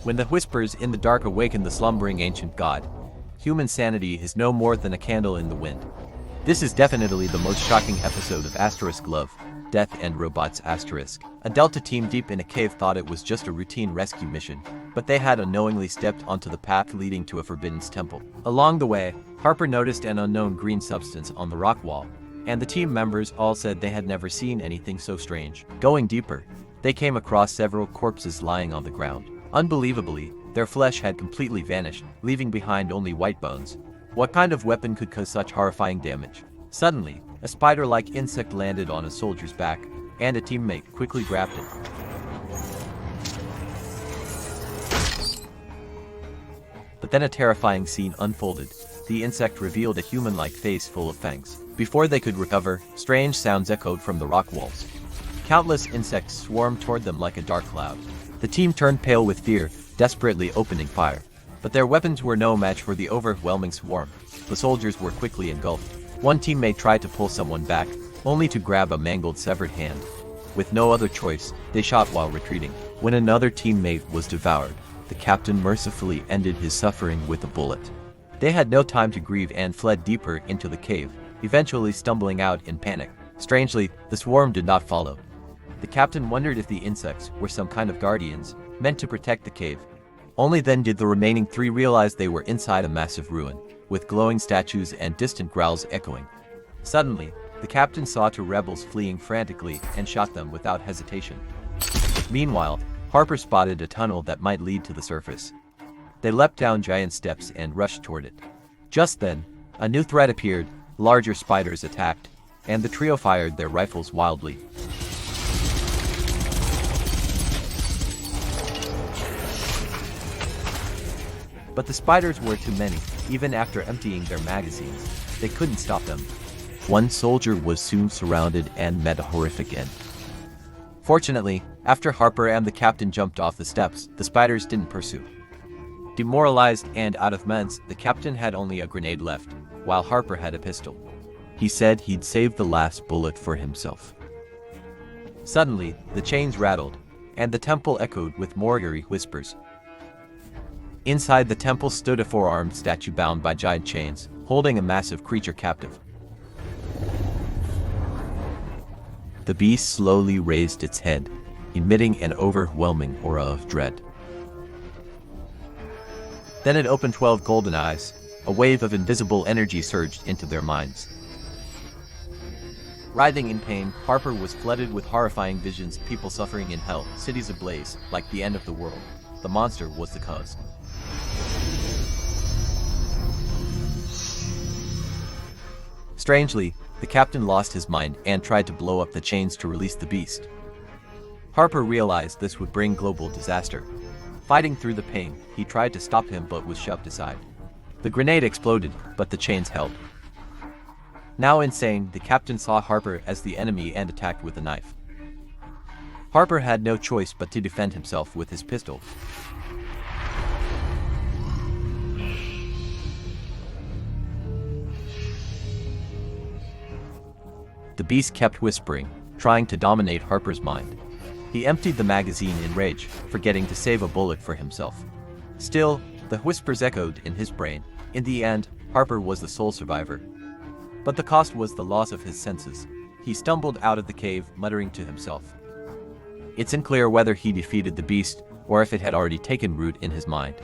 When the whispers in the dark awaken the slumbering ancient god, human sanity is no more than a candle in the wind. This is definitely the most shocking episode of Love, Death and Robots *. A Delta team deep in a cave thought it was just a routine rescue mission, but they had unknowingly stepped onto the path leading to a forbidden temple. Along the way, Harper noticed an unknown green substance on the rock wall, and the team members all said they had never seen anything so strange. Going deeper, they came across several corpses lying on the ground. Unbelievably, their flesh had completely vanished, leaving behind only white bones. What kind of weapon could cause such horrifying damage? Suddenly, a spider-like insect landed on a soldier's back, and a teammate quickly grabbed it. But then a terrifying scene unfolded. The insect revealed a human-like face full of fangs. Before they could recover, strange sounds echoed from the rock walls. Countless insects swarmed toward them like a dark cloud. The team turned pale with fear, desperately opening fire. But their weapons were no match for the overwhelming swarm. The soldiers were quickly engulfed. One teammate tried to pull someone back, only to grab a mangled severed hand. With no other choice, they shot while retreating. When another teammate was devoured, the captain mercifully ended his suffering with a bullet. They had no time to grieve and fled deeper into the cave, eventually stumbling out in panic. Strangely, the swarm did not follow. The captain wondered if the insects were some kind of guardians, meant to protect the cave. Only then did the remaining three realize they were inside a massive ruin, with glowing statues and distant growls echoing. Suddenly, the captain saw two rebels fleeing frantically and shot them without hesitation. Meanwhile, Harper spotted a tunnel that might lead to the surface. They leapt down giant steps and rushed toward it. Just then, a new threat appeared. Larger spiders attacked, and the trio fired their rifles wildly. But the spiders were too many. Even after emptying their magazines, they couldn't stop them. One soldier was soon surrounded and met a horrific end. Fortunately, after Harper and the captain jumped off the steps, the spiders didn't pursue. Demoralized and out of meds, the captain had only a grenade left, while Harper had a pistol. He said he'd save the last bullet for himself. Suddenly, the chains rattled, and the temple echoed with more eerie whispers. Inside the temple stood a four-armed statue bound by giant chains, holding a massive creature captive. The beast slowly raised its head, emitting an overwhelming aura of dread. Then it opened 12 golden eyes. A wave of invisible energy surged into their minds. Writhing in pain, Harper was flooded with horrifying visions, people suffering in hell, cities ablaze, like the end of the world. The monster was the cause. Strangely, the captain lost his mind and tried to blow up the chains to release the beast. Harper realized this would bring global disaster. Fighting through the pain, he tried to stop him but was shoved aside. The grenade exploded, but the chains held. Now insane, the captain saw Harper as the enemy and attacked with a knife. Harper had no choice but to defend himself with his pistol. The beast kept whispering, trying to dominate Harper's mind. He emptied the magazine in rage, forgetting to save a bullet for himself. Still, the whispers echoed in his brain. In the end, Harper was the sole survivor. But the cost was the loss of his senses. He stumbled out of the cave, muttering to himself. It's unclear whether he defeated the beast, or if it had already taken root in his mind.